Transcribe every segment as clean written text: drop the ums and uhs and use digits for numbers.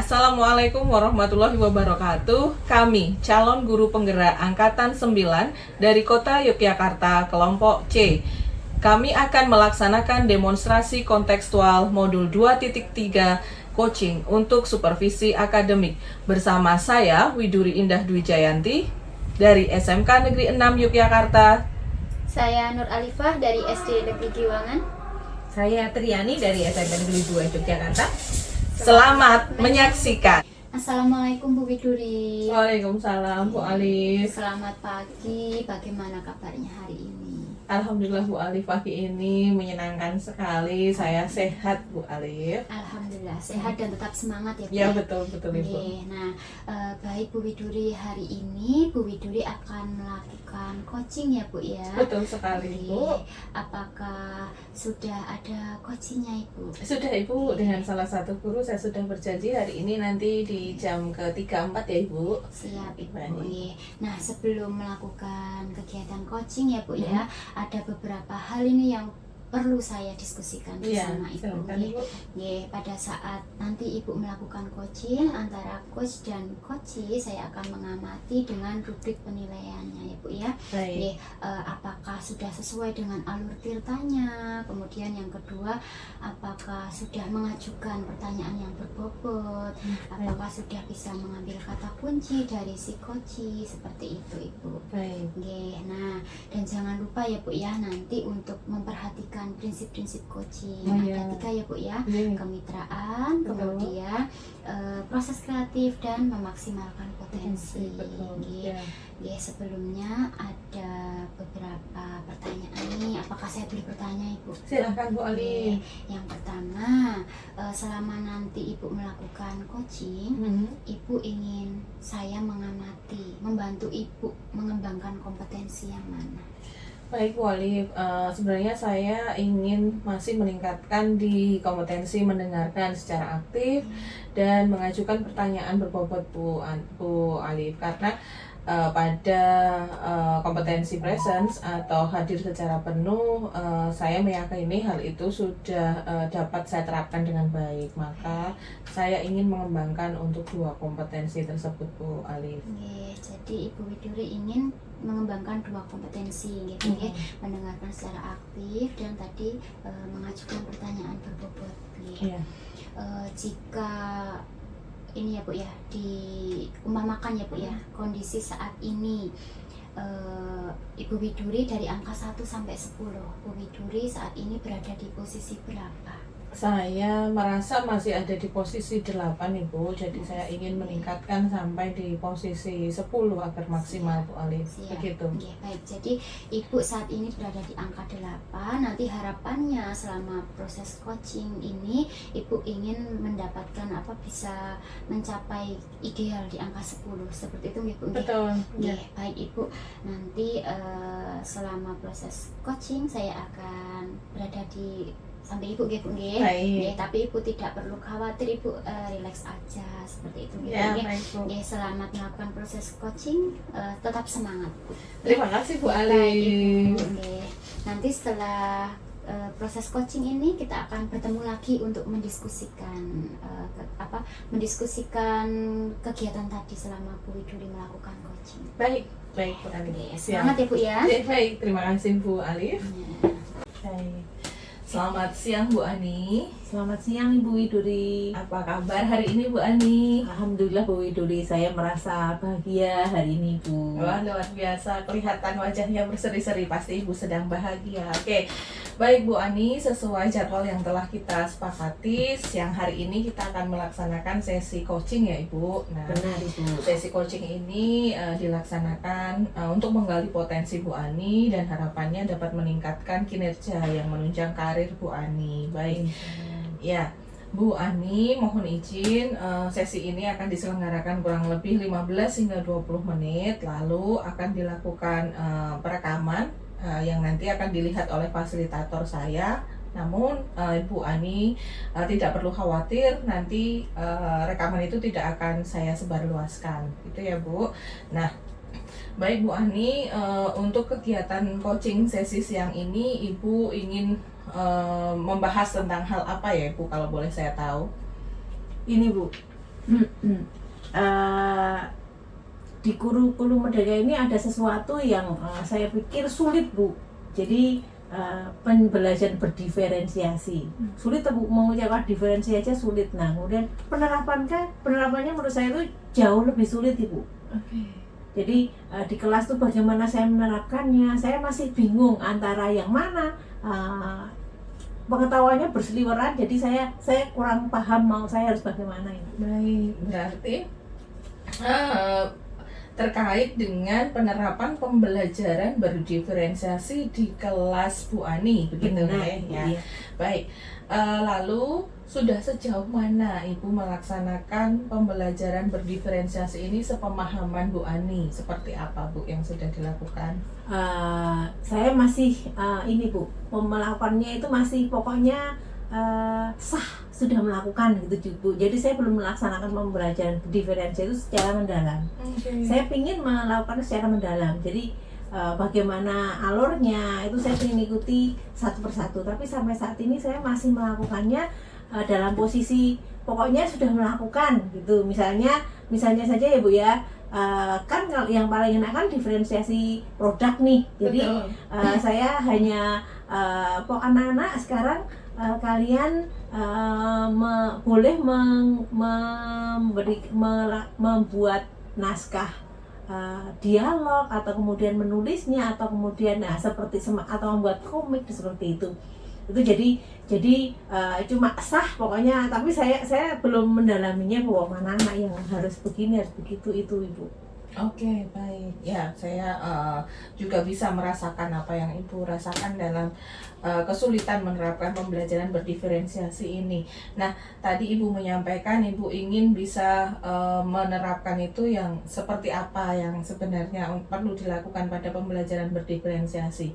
Assalamualaikum warahmatullahi wabarakatuh. Kami, calon guru penggerak Angkatan 9 dari Kota Yogyakarta, kelompok C. Kami akan melaksanakan demonstrasi kontekstual modul 2.3 coaching untuk supervisi akademik bersama saya, Widuri Indah Dwi Jayanti dari SMK Negeri 6 Yogyakarta. Saya Nur Alifah dari SD Negeri Giwangan. Saya Triani dari SMP Negeri 2 Yogyakarta. Selamat menyaksikan. Assalamualaikum Bu Widuri. Waalaikumsalam Bu Alif. Selamat pagi, bagaimana kabarnya hari ini? Alhamdulillah Bu Alif, pagi ini menyenangkan sekali. Saya sehat Bu Alif. Alhamdulillah sehat dan tetap semangat ya Bu. Ya betul Ibu. Oke, nah baik Bu Widuri, hari ini Bu Widuri akan melakukan coaching ya Bu ya. Betul sekali Bu. Apakah sudah ada coachingnya Ibu? Sudah Ibu, dengan salah satu guru saya sudah berjanji hari ini nanti di jam ke-3-4 ya Ibu. Siap Ibu. Baik. Nah sebelum melakukan kegiatan coaching ya Bu ya, ada beberapa hal ini yang perlu saya diskusikan bersama Ibu. Silakan Ibu. Pada saat nanti Ibu melakukan coaching antara coach dan coachee, saya akan mengamati dengan rubrik penilaiannya ya Bu ya. Baik. Apakah sudah sesuai dengan alur tirtanya, kemudian yang kedua apakah sudah mengajukan pertanyaan yang berbobot, apakah sudah bisa mengambil kata kunci dari si coachee, seperti itu Ibu. Baik. Nah, dan jangan lupa ya Bu ya, nanti untuk memperhatikan prinsip-prinsip coaching Iya. ada 3 ya Bu ya. Iya. Kemitraan, Betul. kemudian proses kreatif dan memaksimalkan potensi. Betul. Nggih. Ya. Sebelumnya ada beberapa pertanyaan nih. Apakah saya boleh bertanya Ibu? Silakan Bu Alif. Yang pertama, selama nanti Ibu melakukan coaching, Ibu ingin saya mengamati, membantu Ibu mengembangkan kompetensi yang mana? Baik Bu Alif, sebenarnya saya ingin masih meningkatkan di kompetensi mendengarkan secara aktif dan mengajukan pertanyaan berbobot Bu Alif, karena pada kompetensi presence atau hadir secara penuh, saya meyakini hal itu sudah dapat saya terapkan dengan baik. Maka saya ingin mengembangkan untuk 2 kompetensi tersebut Bu Alif. Jadi Ibu Widuri ingin mengembangkan 2 kompetensi gitu ya, mendengarkan secara aktif dan tadi mengajukan pertanyaan berbobot. Iya. Jika ini ya Bu ya, diumpamakan ya Bu ya, kondisi saat ini Ibu Widuri dari angka 1 sampai 10, Bu Widuri saat ini berada di posisi berapa? Saya merasa masih ada di posisi 8 Ibu, jadi saya ingin meningkatkan sampai di posisi 10 agar maksimal Bu Alif. Siap. Begitu. Oke, baik. Jadi Ibu saat ini berada di angka 8. Nanti harapannya selama proses coaching ini Ibu ingin mendapatkan bisa mencapai ideal di angka 10. Seperti itu Ibu. Betul. Oke, baik Ibu. Nanti selama proses coaching saya akan berada di sampai Ibu Bu nggih. Baik. Tapi Ibu tidak perlu khawatir, Ibu relax aja seperti itu Ya, nggih. baik Bu. Selamat melakukan proses coaching, tetap semangat Bu. Terima kasih Bu Baik, Alif. Ibu. Nanti setelah proses coaching ini kita akan bertemu lagi untuk mendiskusikan mendiskusikan kegiatan tadi selama Bu Widuri melakukan coaching. Baik Bu Alif. Semangat ya Bu ya. Baik, terima kasih Bu Alif. Ya. Baik. Selamat siang Bu Ani. Selamat siang Ibu Widuri. Apa kabar hari ini Bu Ani? Alhamdulillah Bu Widuri, saya merasa bahagia hari ini Bu. Wah, luar biasa, kelihatan wajahnya berseri-seri, pasti Ibu sedang bahagia. Oke, baik Bu Ani, sesuai jadwal yang telah kita sepakati, siang hari ini kita akan melaksanakan sesi coaching ya Ibu. Nah, Benar Ibu. sesi coaching ini dilaksanakan untuk menggali potensi Bu Ani dan harapannya dapat meningkatkan kinerja yang menunjang karir Bu Ani. Baik, ya. Bu Ani, mohon izin, sesi ini akan diselenggarakan kurang lebih 15 hingga 20 menit, lalu akan dilakukan perekaman yang nanti akan dilihat oleh fasilitator saya. Namun Bu Ani tidak perlu khawatir, nanti rekaman itu tidak akan saya sebarluaskan, gitu ya Bu. Nah, baik Bu Ani, untuk kegiatan coaching sesi siang ini Ibu ingin membahas tentang hal apa ya Bu, kalau boleh saya tahu? Ini Bu, Eh, di kurikulum Merdeka ini ada sesuatu yang saya pikir sulit, Bu. Jadi pembelajaran berdiferensiasi sulit, Bu, mengucapkan diferensi aja sulit. Nah, kemudian penerapannya menurut saya itu jauh lebih sulit, Ibu. Jadi di kelas tuh bagaimana saya menerapkannya, saya masih bingung antara yang mana pengetahuannya berseliweran, jadi saya kurang paham mau saya harus bagaimana ini. Baik, berarti terkait dengan penerapan pembelajaran berdiferensiasi di kelas Bu Ani, begitu ya? Iya. Baik, lalu sudah sejauh mana Ibu melaksanakan pembelajaran berdiferensiasi ini sepemahaman Bu Ani? Seperti apa, Bu, yang sudah dilakukan? Saya masih ini, Bu, melakukannya itu masih pokoknya sah, sudah melakukan gitu, Bu. Jadi saya belum melaksanakan pembelajaran diferensiasi itu secara mendalam. Saya ingin melakukan secara mendalam. Jadi bagaimana alurnya itu saya ingin ikuti satu persatu. Tapi sampai saat ini saya masih melakukannya dalam posisi pokoknya sudah melakukan gitu. Misalnya saja ya, Bu, ya. Kan kalau yang paling enak kan diferensiasi produk nih. Jadi saya hanya anak-anak sekarang kalian boleh membuat naskah dialog atau kemudian menulisnya atau kemudian seperti atau membuat komik seperti itu jadi cuma sah pokoknya, tapi saya belum mendalaminya bahwa mana anak yang harus begini harus begitu itu, Ibu. Oke, baik. Ya, saya juga bisa merasakan apa yang Ibu rasakan dalam kesulitan menerapkan pembelajaran berdiferensiasi ini. Nah, tadi Ibu menyampaikan Ibu ingin bisa menerapkan itu yang seperti apa yang sebenarnya perlu dilakukan pada pembelajaran berdiferensiasi.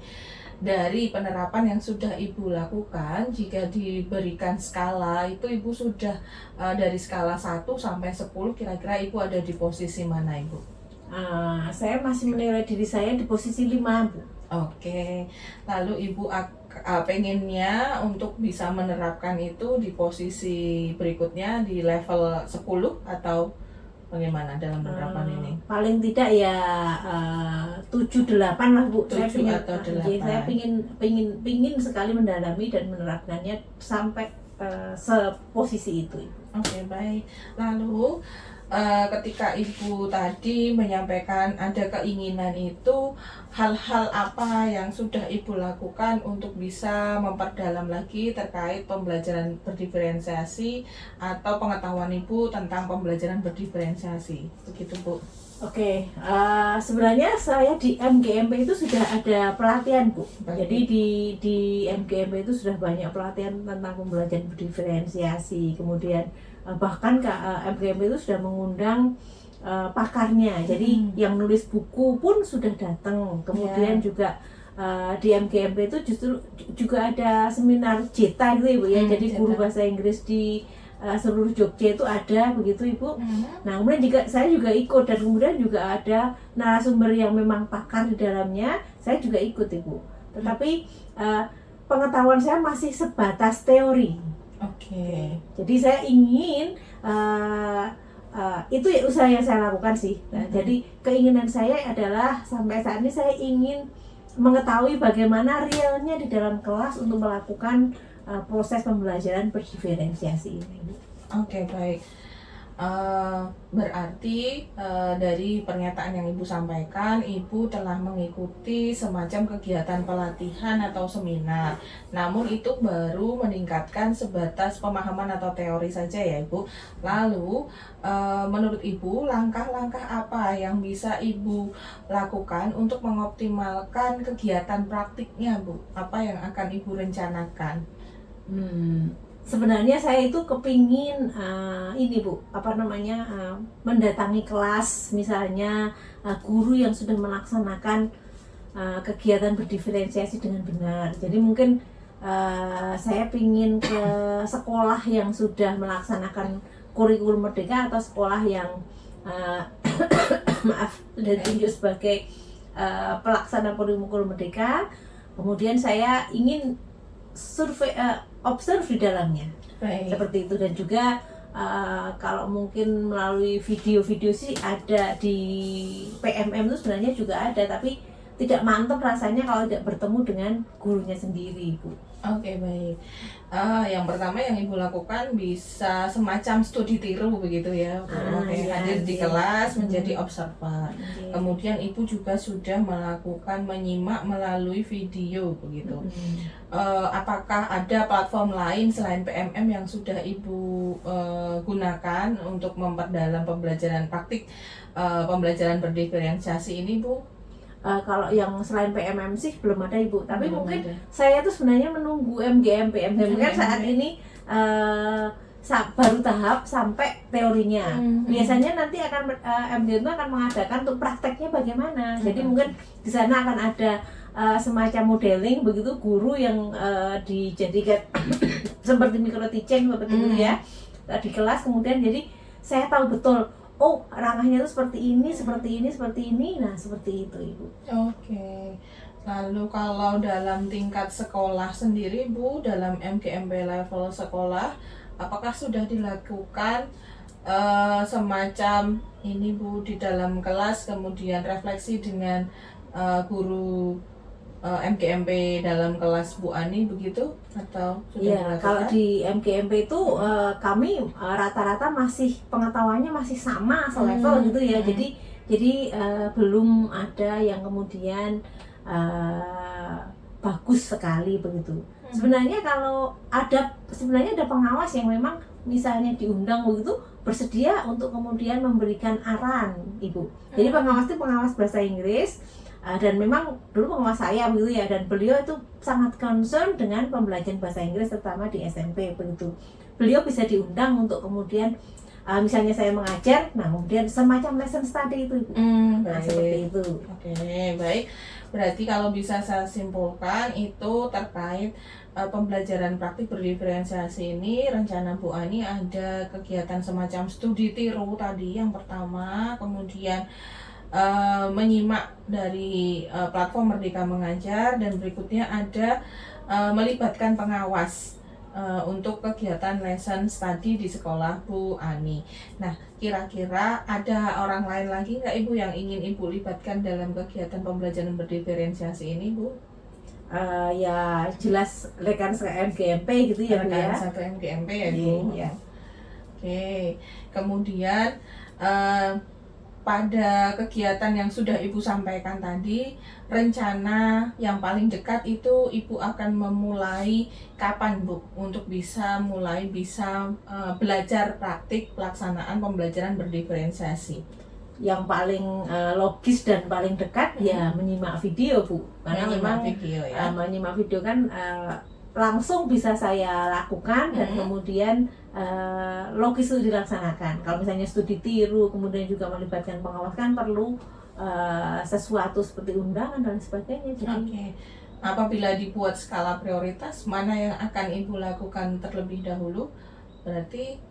Dari penerapan yang sudah Ibu lakukan, jika diberikan skala, itu Ibu sudah dari skala 1 sampai 10, kira-kira Ibu ada di posisi mana, Ibu? Saya masih menilai diri saya di posisi 5, Bu. Oke, lalu Ibu pengennya untuk bisa menerapkan itu di posisi berikutnya di level 10 atau bagaimana dalam penerapan ini? Paling tidak ya 7-8 lah, Bu. 7 atau 8. Saya pingin sekali mendalami dan menerapkannya sampai seposisi itu. Oke, baik. Lalu ketika Ibu tadi menyampaikan ada keinginan itu, hal-hal apa yang sudah Ibu lakukan untuk bisa memperdalam lagi terkait pembelajaran berdiferensiasi atau pengetahuan Ibu tentang pembelajaran berdiferensiasi? Begitu, Bu. Oke, sebenarnya saya di MGMP itu sudah ada pelatihan, Bu. Baik. Jadi di MGMP itu sudah banyak pelatihan tentang pembelajaran berdiferensiasi. Kemudian bahkan MGMP itu sudah mengundang pakarnya. Jadi yang nulis buku pun sudah datang. Kemudian juga di MGMP itu justru juga ada seminar JETA gitu, Ibu, ya. Jadi guru bahasa Inggris di seluruh Jogja itu ada, begitu, Ibu. Nah, kemudian saya juga ikut, dan kemudian juga ada narasumber yang memang pakar di dalamnya, saya juga ikut, Ibu. Tetapi pengetahuan saya masih sebatas teori. Oke. Jadi saya ingin itu ya usaha yang saya lakukan sih. Nah, jadi keinginan saya adalah sampai saat ini saya ingin mengetahui bagaimana realnya di dalam kelas untuk melakukan proses pembelajaran berdiferensiasi ini. Oke, baik. Berarti dari pernyataan yang Ibu sampaikan, Ibu telah mengikuti semacam kegiatan pelatihan atau seminar. Namun itu baru meningkatkan sebatas pemahaman atau teori saja ya, Ibu. Lalu menurut Ibu, langkah-langkah apa yang bisa Ibu lakukan untuk mengoptimalkan kegiatan praktiknya, Bu? Apa yang akan Ibu rencanakan? Sebenarnya saya itu kepingin ini, Bu, mendatangi kelas, misalnya guru yang sudah melaksanakan kegiatan berdiferensiasi dengan benar. Jadi mungkin saya pingin ke sekolah yang sudah melaksanakan kurikulum Merdeka atau sekolah yang sudah ditunjuk sebagai pelaksana kurikulum Merdeka. Kemudian saya ingin observe di dalamnya. Baik. Seperti itu, dan juga kalau mungkin melalui video-video sih ada di PMM itu sebenarnya juga ada, tapi tidak mantap rasanya kalau tidak bertemu dengan gurunya sendiri, Bu. Oke, baik. Yang pertama yang Ibu lakukan bisa semacam studi tiru begitu ya. Oke, iya, hadir di iya. kelas menjadi observer. Oke. Kemudian Ibu juga sudah melakukan menyimak melalui video begitu. Apakah ada platform lain selain PMM yang sudah Ibu gunakan untuk memperdalam pembelajaran praktik pembelajaran berdiferensiasi ini, Bu? Kalau yang selain PMM sih belum ada, Ibu, tapi Belum mungkin ada. saya tuh sebenarnya menunggu MGMP kan saat ini baru tahap sampai teorinya. Biasanya nanti akan MGMP akan mengadakan untuk prakteknya bagaimana. Jadi mungkin di sana akan ada semacam modeling begitu, guru yang dijadikan seperti micro teaching seperti itu ya di kelas, kemudian jadi saya tahu betul, oh ranahnya itu seperti ini, seperti ini, seperti ini. Nah, seperti itu, Ibu. Oke. Lalu kalau dalam tingkat sekolah sendiri, Bu, dalam MGMP level sekolah, apakah sudah dilakukan semacam ini, Bu, di dalam kelas, kemudian refleksi dengan guru MGMP dalam kelas Bu Ani begitu, atau sudah Ya, dilakukan? kalau di MGMP itu kami rata-rata masih pengetahuannya masih sama selevel gitu ya. Jadi belum ada yang kemudian bagus sekali begitu. Sebenarnya kalau sebenarnya ada pengawas yang memang misalnya diundang begitu bersedia untuk kemudian memberikan arahan, Ibu. Jadi pengawas itu pengawas bahasa Inggris. Dan memang dulu pengawas saya begitu ya, dan beliau itu sangat concern dengan pembelajaran bahasa Inggris terutama di SMP begitu. Beliau bisa diundang untuk kemudian misalnya saya mengajar, nah kemudian semacam lesson study itu, Ibu. Nah, Baik. seperti itu. Oke, baik. Berarti kalau bisa saya simpulkan itu terkait pembelajaran praktik berdiferensiasi ini, rencana Bu Ani ada kegiatan semacam studi tiru tadi yang pertama, kemudian menyimak dari platform Merdeka Mengajar, dan berikutnya ada melibatkan pengawas untuk kegiatan lesson study di sekolah Bu Ani. Nah, kira-kira ada orang lain lagi nggak, Ibu, yang ingin Ibu libatkan dalam kegiatan pembelajaran berdiferensiasi ini, Bu? Ya jelas rekan MGMP gitu ya, Bu ya. Rekan satu MGMP ya, Bu? Iya. Oke, kemudian pada kegiatan yang sudah Ibu sampaikan tadi, rencana yang paling dekat itu Ibu akan memulai kapan, Bu, untuk bisa belajar praktik pelaksanaan pembelajaran berdiferensiasi? Yang paling logis dan paling dekat ya menyimak video, Bu. Karena memang video ya. menyimak video kan langsung bisa saya lakukan dan kemudian logis itu dilaksanakan. Kalau misalnya studi tiru kemudian juga melibatkan pengawas kan perlu sesuatu seperti undangan dan sebagainya. Jadi Oke. Apabila dibuat skala prioritas, mana yang akan Ibu lakukan terlebih dahulu? Berarti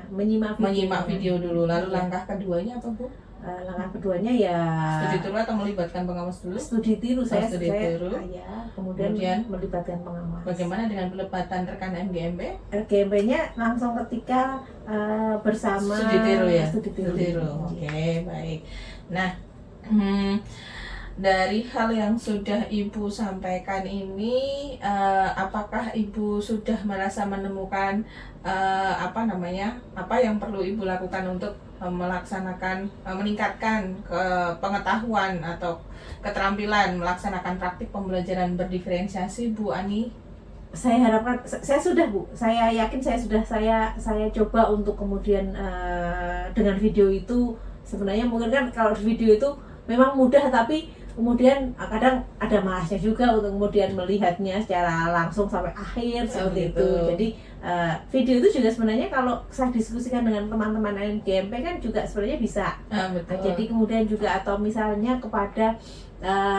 menyimak video dulu. Lalu langkah keduanya apa, Bu? langkah keduanya ya Studi tiru atau melibatkan pengawas dulu? studi tiru. Saya tiru. Ya, kemudian melibatkan pengawas. Bagaimana dengan pelibatan rekan MGMP? RGMP-nya langsung ketika bersama Studi tiru ya? Studi tiru. Oke, baik. Nah, dari hal yang sudah Ibu sampaikan ini, apakah Ibu sudah merasa menemukan apa yang perlu Ibu lakukan untuk melaksanakan, meningkatkan pengetahuan atau keterampilan melaksanakan praktik pembelajaran berdiferensiasi, Bu Ani? Saya harapkan saya sudah, Bu. Saya yakin saya coba untuk kemudian dengan video itu, sebenarnya mungkin kan kalau video itu memang mudah, tapi kemudian kadang ada malasnya juga untuk kemudian melihatnya secara langsung sampai akhir seperti itu. Jadi video itu juga sebenarnya kalau saya diskusikan dengan teman-teman MGMP kan juga sebenarnya bisa. Betul. Jadi kemudian juga atau misalnya kepada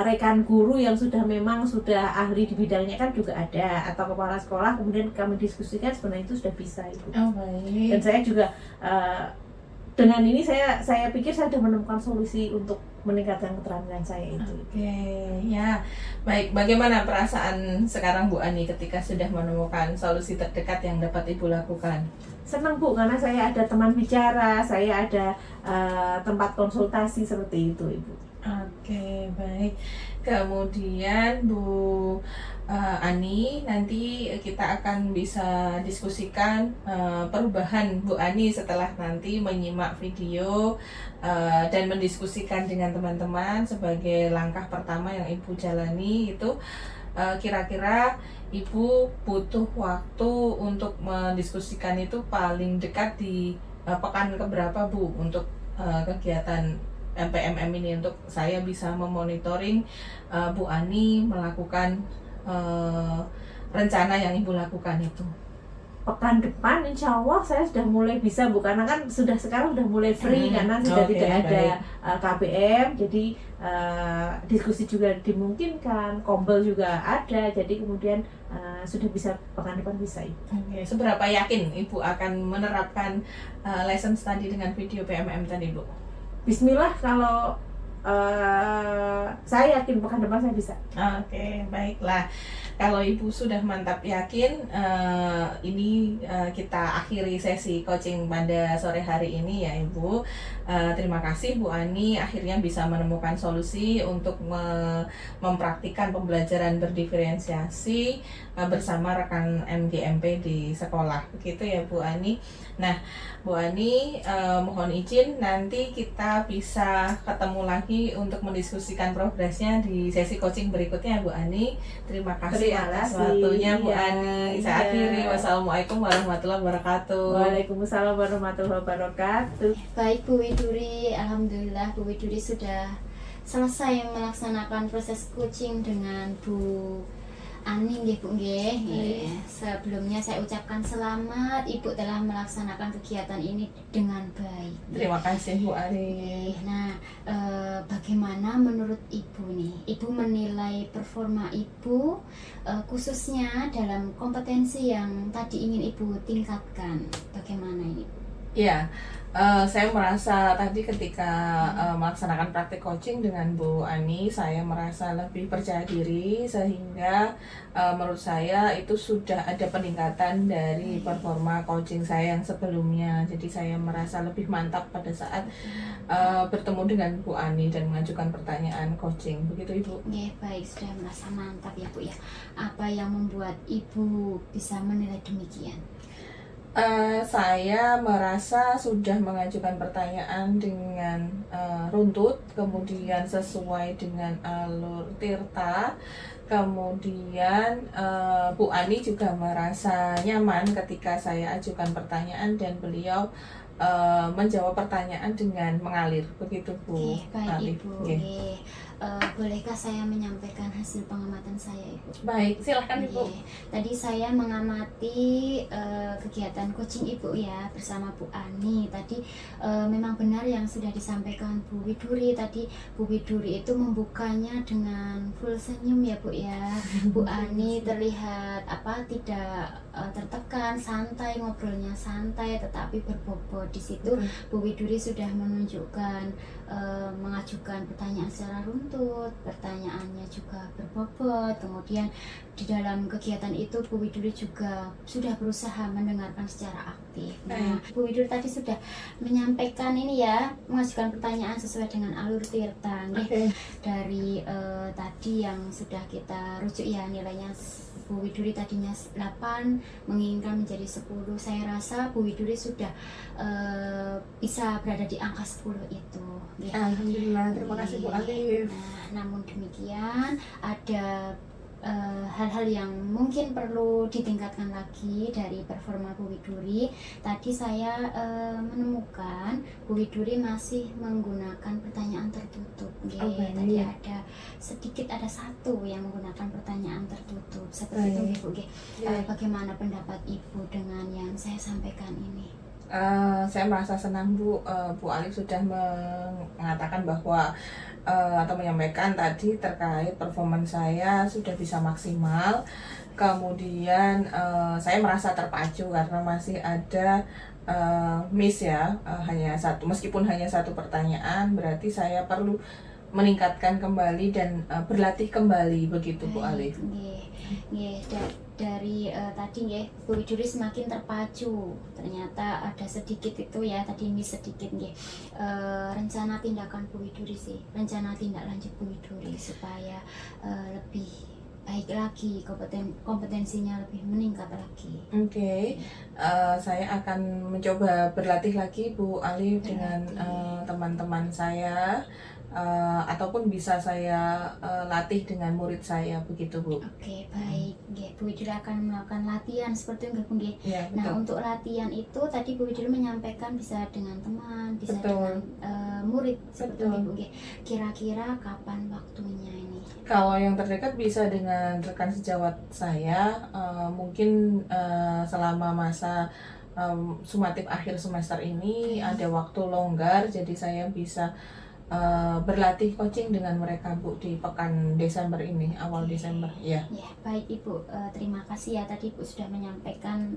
rekan guru yang memang sudah ahli di bidangnya kan juga ada, atau kepala sekolah kemudian kami diskusikan, sebenarnya itu sudah bisa, Ibu. Baik. Dan saya juga dengan ini saya pikir saya sudah menemukan solusi untuk meningkatkan keterampilan saya itu. Oke, ya. Baik, bagaimana perasaan sekarang Bu Ani ketika sudah menemukan solusi terdekat yang dapat Ibu lakukan? senang Bu, karena saya ada teman bicara, saya ada tempat konsultasi seperti itu Ibu. Oke, baik. Kemudian Bu Ani, nanti kita akan bisa diskusikan perubahan Bu Ani setelah nanti menyimak video dan mendiskusikan dengan teman-teman sebagai langkah pertama yang Ibu jalani itu. Kira-kira Ibu butuh waktu untuk mendiskusikan itu paling dekat di pekan keberapa Bu untuk kegiatan MPMM ini, untuk saya bisa memonitoring Bu Ani melakukan rencana yang Ibu lakukan itu. Pekan depan insya Allah saya sudah mulai bisa Bu, karena kan sekarang sudah mulai free karena sudah Oke, tidak ada baik. KBM, jadi diskusi juga dimungkinkan, kombel juga ada, jadi kemudian sudah bisa pekan depan bisa Ibu. Oke, seberapa yakin Ibu akan menerapkan lesson study dengan video PMM tadi Bu? Bismillah, kalau saya yakin pekan depan saya bisa. Oke, baiklah. Kalau Ibu sudah mantap yakin, ini kita akhiri sesi coaching pada sore hari ini ya Ibu. Terima kasih Bu Ani, akhirnya bisa menemukan solusi untuk mempraktikkan pembelajaran berdiferensiasi bersama rekan MGMP di sekolah. Begitu ya Bu Ani. Nah, Bu Ani, mohon izin nanti kita bisa ketemu lagi untuk mendiskusikan progresnya di sesi coaching berikutnya Bu Ani. Terima kasih Terima atas kasih. waktunya Bu Iya, Ani. Saya iya. akhiri. Wassalamualaikum warahmatullahi wabarakatuh. Waalaikumsalam warahmatullahi wabarakatuh. Baik Bu Widuri, alhamdulillah Bu Widuri sudah selesai melaksanakan proses coaching dengan Bu Ani nggih Bu nggih. Sebelumnya saya ucapkan selamat Ibu telah melaksanakan kegiatan ini dengan baik. Terima kasih Bu Ani. Nah, bagaimana menurut Ibu nih? Ibu menilai performa Ibu khususnya dalam kompetensi yang tadi ingin Ibu tingkatkan. Bagaimana ini? Ya, saya merasa tadi ketika melaksanakan praktik coaching dengan Bu Ani, saya merasa lebih percaya diri sehingga menurut saya itu sudah ada peningkatan dari performa coaching saya yang sebelumnya. Jadi saya merasa lebih mantap pada saat bertemu dengan Bu Ani dan mengajukan pertanyaan coaching. Begitu Ibu. Ya, baik, sudah merasa mantap ya Bu ya. Apa yang membuat Ibu bisa menilai demikian? Saya merasa sudah mengajukan pertanyaan dengan runtut, kemudian sesuai dengan alur tirta, kemudian Bu Ani juga merasa nyaman ketika saya ajukan pertanyaan dan beliau menjawab pertanyaan dengan mengalir, begitu Bu. Oke, baik Ali. Ibu. Oke. Oke. Bolehkah saya menyampaikan hasil pengamatan saya Ibu? Baik, silahkan Ibu. Oke. Tadi saya mengamati kegiatan coaching Ibu ya bersama Bu Ani. Tadi memang benar yang sudah disampaikan Bu Widuri. Tadi Bu Widuri itu membukanya dengan full senyum ya Bu ya. Bu Ani terlihat tidak tertekan, santai, ngobrolnya santai tetapi berbobot. Di situ Bu Widuri sudah menunjukkan mengajukan pertanyaan secara runtut, pertanyaannya juga berbobot. Kemudian di dalam kegiatan itu Bu Widuri juga sudah berusaha mendengarkan secara aktif. Nah, Bu Widuri tadi sudah menyampaikan ini ya, mengajukan pertanyaan sesuai dengan alur tirta. Oke. Dari tadi yang sudah kita rujuk ya, nilainya Bu Widuri tadinya 8, menginginkan menjadi 10. Saya rasa Bu Widuri sudah bisa berada di angka 10 itu. Ya. Alhamdulillah, terima kasih Bu Alif. Nah, namun demikian ada hal-hal yang mungkin perlu ditingkatkan lagi dari performa Bu Widuri. Tadi saya menemukan Bu Widuri masih menggunakan pertanyaan tertutup. Tadi ada satu yang menggunakan pertanyaan tertutup seperti itu Bu. Bagaimana pendapat Ibu dengan yang saya sampaikan ini? Saya merasa senang Bu Alif sudah mengatakan bahwa atau menyampaikan tadi terkait performance saya sudah bisa maksimal. Kemudian saya merasa terpacu karena masih ada miss ya, hanya satu, meskipun hanya satu pertanyaan, berarti saya perlu meningkatkan kembali dan berlatih kembali, begitu Bu Alif. dari tadi nggih Bu Widuri semakin terpacu. Ternyata ada sedikit itu ya, tadi ini sedikit nggih. Rencana tindakan Bu Widuri sih, rencana tindak lanjut Bu Widuri supaya lebih baik lagi, kompetensinya lebih meningkat lagi. Oke, saya akan mencoba berlatih lagi Bu Ali dengan teman-teman saya, ataupun bisa saya latih dengan murid saya, begitu Bu. Oke, baik. Nggih, Bu Widuri akan melakukan latihan seperti itu nggih, Bu nggih. Ya, Nah, betul. untuk latihan itu tadi Bu Widuri menyampaikan bisa dengan teman, bisa Betul. dengan murid seperti Betul. itu, Bu nggih. Kira-kira kapan waktunya ini? Kalau yang terdekat bisa dengan rekan sejawat saya, mungkin selama masa sumatif akhir semester ini ada waktu longgar, jadi saya bisa berlatih coaching dengan mereka Bu di pekan Desember ini, awal Desember ya. Ya, baik Ibu. Terima kasih ya tadi Ibu sudah menyampaikan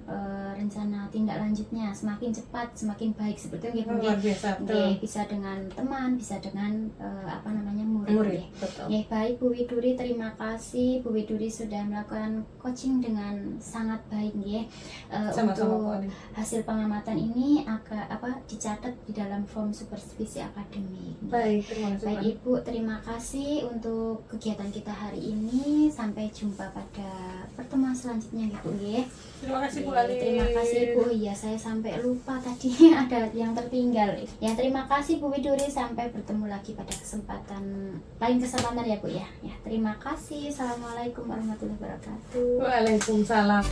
rencana tindak lanjutnya semakin cepat, semakin baik seperti itu, Bu nggih. Luar biasa, betul. Nggih, bisa dengan teman, bisa dengan murid. Murid, Nggih. betul. Ya, baik Bu Widuri, terima kasih Bu Widuri sudah melakukan coaching dengan sangat baik nggih. Sama-sama Bu Untuk Ali. hasil pengamatan ini dicatat di dalam form supervisi akademik. Baik, terima kasih Bu Baik Ali. Ibu, terima kasih untuk kegiatan kita hari ini. Sampai jumpa pada pertemuan selanjutnya gitu nggih. Terima kasih Bu Oke, Ali. terima kasih Bu. Iya, saya sampai lupa tadi ada yang tertinggal. Ya, terima kasih Bu Widuri, sampai bertemu lagi pada lain kesempatan ya Bu ya. Ya, terima kasih. Assalamualaikum warahmatullahi wabarakatuh. Waalaikumsalam.